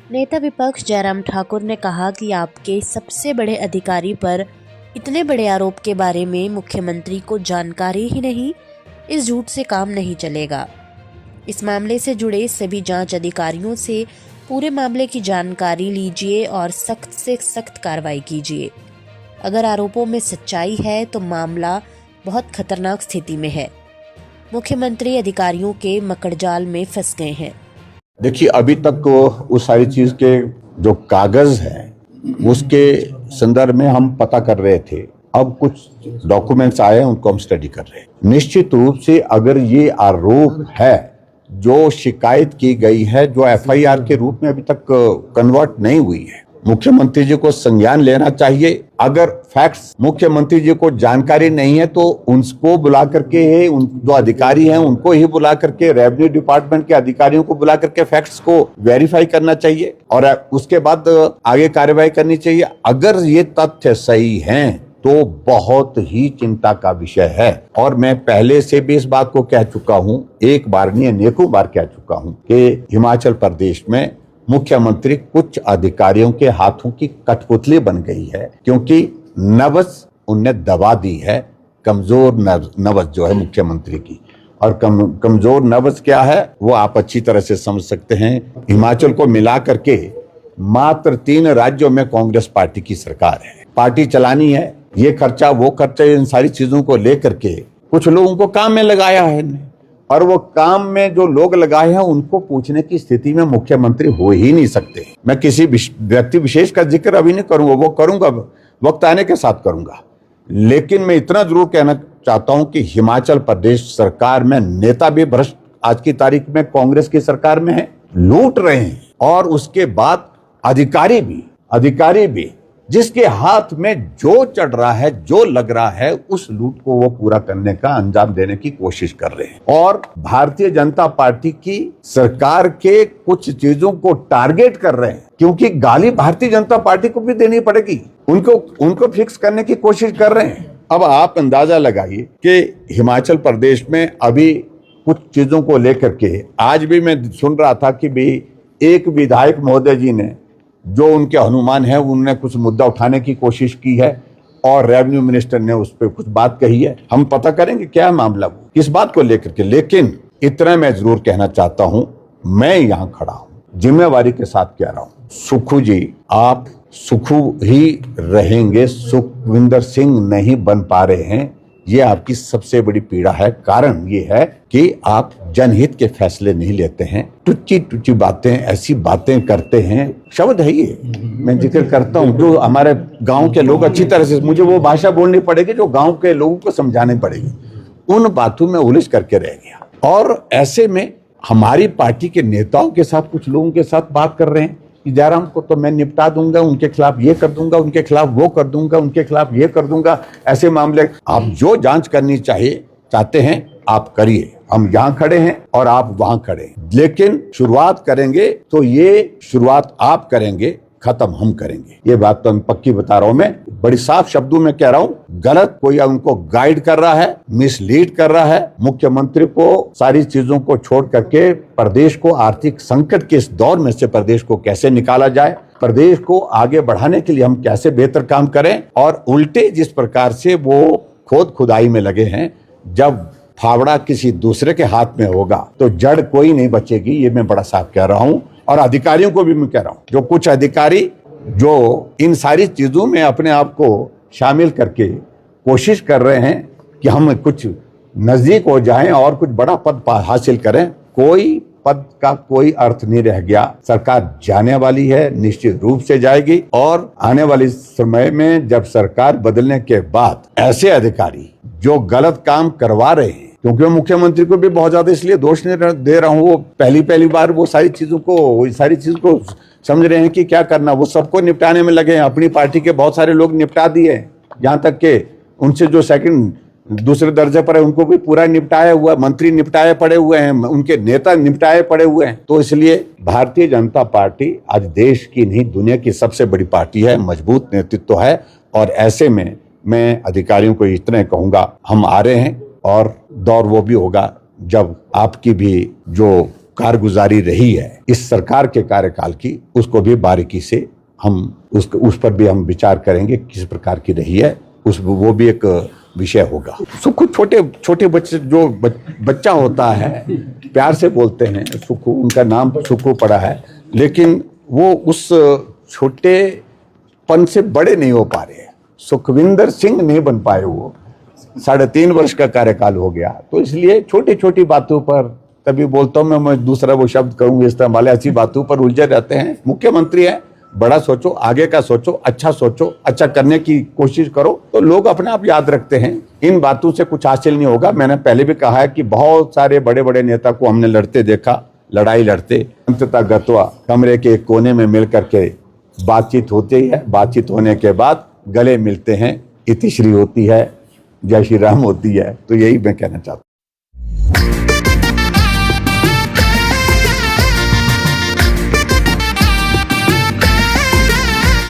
नेता विपक्ष जयराम ठाकुर ने कहा कि आपके सबसे बड़े अधिकारी पर इतने बड़े आरोप के बारे में मुख्यमंत्री को जानकारी ही नहीं। इस झूठ से काम नहीं चलेगा। इस मामले से जुड़े सभी जांच अधिकारियों से पूरे मामले की जानकारी लीजिए और सख्त से सख्त कार्रवाई कीजिए। अगर आरोपों में सच्चाई है तो मामला बहुत खतरनाक स्थिति में है। मुख्यमंत्री अधिकारियों के मकड़जाल में फंस गए हैं। देखिए, अभी तक उस सारी चीज के जो कागज हैं उसके संदर्भ में हम पता कर रहे थे। अब कुछ डॉक्यूमेंट्स आए हैं, उनको हम स्टडी कर रहे हैं। निश्चित रूप से अगर ये आरोप है, जो शिकायत की गई है, जो एफआईआर के रूप में अभी तक कन्वर्ट नहीं हुई है, मुख्यमंत्री जी को संज्ञान लेना चाहिए। अगर फैक्ट्स मुख्यमंत्री जी को जानकारी नहीं है तो उनको बुला करके, उन जो अधिकारी हैं उनको ही बुला करके, रेवेन्यू डिपार्टमेंट के अधिकारियों को बुला करके फैक्ट्स को वेरीफाई करना चाहिए और उसके बाद आगे कार्रवाई करनी चाहिए। अगर ये तथ्य सही हैं तो बहुत ही चिंता का विषय है। और मैं पहले से भी इस बात को कह चुका हूं, एक बार नहीं अनेकों बार कह चुका हूं कि हिमाचल प्रदेश में मुख्यमंत्री कुछ अधिकारियों के हाथों की कठपुतली बन गई है, क्योंकि नब्ज उनने दबा दी है। कमजोर नब्ज जो है मुख्यमंत्री की, और कमजोर नब्ज क्या है वो आप अच्छी तरह से समझ सकते हैं। हिमाचल को मिला करके मात्र 3 राज्यों में कांग्रेस पार्टी की सरकार है। पार्टी चलानी है, ये खर्चा वो खर्चा, इन सारी चीजों को लेकर के कुछ लोगों को काम में लगाया है, और वो काम में जो लोग लगाए हैं उनको पूछने की स्थिति में मुख्यमंत्री हो ही नहीं सकते। मैं किसी व्यक्ति विशेष का जिक्र अभी नहीं करूंगा, वो करूंगा वक्त आने के साथ करूंगा। लेकिन मैं इतना जरूर कहना चाहता हूं कि हिमाचल प्रदेश सरकार में नेता भी भ्रष्ट आज की तारीख में कांग्रेस की सरकार में है, लूट रहे हैं। और उसके बाद अधिकारी भी जिसके हाथ में जो चढ़ रहा है, जो लग रहा है, उस लूट को वो पूरा करने का अंजाम देने की कोशिश कर रहे हैं। और भारतीय जनता पार्टी की सरकार के कुछ चीजों को टारगेट कर रहे हैं, क्योंकि गाली भारतीय जनता पार्टी को भी देनी पड़ेगी। उनको फिक्स करने की कोशिश कर रहे हैं। अब आप अंदाजा लगाइए कि हिमाचल प्रदेश में अभी कुछ चीजों को लेकर के आज भी मैं सुन रहा था कि भी एक विधायक महोदय जी ने, जो उनके अनुमान है, उन्होंने कुछ मुद्दा उठाने की कोशिश की है और रेवेन्यू मिनिस्टर ने उस पर कुछ बात कही है। हम पता करेंगे क्या मामला वो, किस बात को लेकर के। लेकिन इतना मैं जरूर कहना चाहता हूं, मैं यहां खड़ा हूं, जिम्मेवारी के साथ कह रहा हूं, सुखू जी आप सुखू ही रहेंगे, सुखविंदर सिंह नहीं बन पा रहे हैं। ये आपकी सबसे बड़ी पीड़ा है। कारण ये है कि आप जनहित के फैसले नहीं लेते हैं, टुच्ची बातें, ऐसी बातें करते हैं। शब्द है ये, मैं जिक्र करता हूं, जो हमारे गांव के लोग अच्छी तरह से, मुझे वो भाषा बोलनी पड़ेगी जो गांव के लोगों को समझानी पड़ेगी। उन बातों में उलझ करके रह गया। और ऐसे में हमारी पार्टी के नेताओं के साथ कुछ लोगों के साथ बात कर रहे हैं कि जयराम को तो मैं निपटा दूंगा, उनके खिलाफ ये कर दूंगा, उनके खिलाफ वो कर दूंगा, उनके खिलाफ ये कर दूंगा। ऐसे मामले आप जो जांच करनी चाहते हैं आप करिए। हम यहाँ खड़े हैं और आप वहां खड़े हैं, लेकिन शुरुआत करेंगे तो ये शुरुआत आप करेंगे, खत्म हम करेंगे। ये बात तो मैं पक्की बता रहा हूं, मैं बड़ी साफ शब्दों में कह रहा हूं। गलत कोई उनको गाइड कर रहा है, मिसलीड कर रहा है, मुख्यमंत्री को सारी चीजों को छोड़ करके प्रदेश को आर्थिक संकट के इस दौर में से प्रदेश को कैसे निकाला जाए, प्रदेश को आगे बढ़ाने के लिए हम कैसे बेहतर काम करें। और उल्टे जिस प्रकार से वो खोद खुदाई में लगे हैं, जब फावड़ा किसी दूसरे के हाथ में होगा तो जड़ कोई नहीं बचेगी। ये मैं बड़ा साफ कह रहा हूं। और अधिकारियों को भी मैं कह रहा हूं, जो कुछ अधिकारी जो इन सारी चीजों में अपने आप को शामिल करके कोशिश कर रहे हैं कि हम कुछ नजदीक हो जाएं और कुछ बड़ा पद हासिल करें, कोई पद का कोई अर्थ नहीं रह गया। सरकार जाने वाली है, निश्चित रूप से जाएगी। और आने वाले समय में जब सरकार बदलने के बाद ऐसे अधिकारी जो गलत काम करवा रहे हैं, क्योंकि मुख्यमंत्री को भी बहुत ज्यादा इसलिए दोष नहीं दे रहा हूं, वो पहली बार वो सारी चीजों को समझ रहे हैं कि क्या करना, वो सबको निपटाने में लगे हैं। अपनी पार्टी के बहुत सारे लोग निपटा दिए, यहाँ तक के उनसे जो दूसरे दर्जे पर है उनको भी पूरा निपटाया हुआ, मंत्री निपटाए पड़े हुए हैं, उनके नेता निपटाए पड़े हुए हैं। तो इसलिए भारतीय जनता पार्टी आज देश की नहीं दुनिया की सबसे बड़ी पार्टी है, मजबूत नेतृत्व है। और ऐसे में मैं अधिकारियों को इतना कहूंगा, हम आ रहे हैं और दौर वो भी होगा जब आपकी भी जो कारगुजारी रही है इस सरकार के कार्यकाल की, उसको भी बारीकी से हम उस पर भी हम विचार करेंगे किस प्रकार की रही है, वो भी एक विषय होगा। सुखू छोटे बच्चे जो बच्चा होता है प्यार से बोलते हैं सुखू, उनका नाम सुखू पड़ा है, लेकिन वो उस छोटेपन से बड़े नहीं हो पा रहे हैं। सुखविंदर सिंह नहीं बन पाए, वो 3.5 वर्ष का कार्यकाल हो गया, तो इसलिए छोटी छोटी बातों पर तभी बोलता हूँ मैं दूसरा वो शब्द कहूँगा इस्तेमाल, ऐसी बातों पर उलझे रहते हैं। मुख्यमंत्री है, बड़ा सोचो, आगे का सोचो, अच्छा करने की कोशिश करो, तो लोग अपने आप याद रखते हैं। इन बातों से कुछ हासिल नहीं होगा। मैंने पहले भी कहा है कि बहुत सारे बड़े बड़े नेता को हमने लड़ते देखा, लड़ाई लड़ते, अंततः गत्वा कमरे के एक कोने में मिल करके बातचीत होती है, बातचीत होने के बाद गले मिलते हैं, इतिश्री होती है, जय श्री राम होती है। तो यही मैं कहना चाहता हूँ।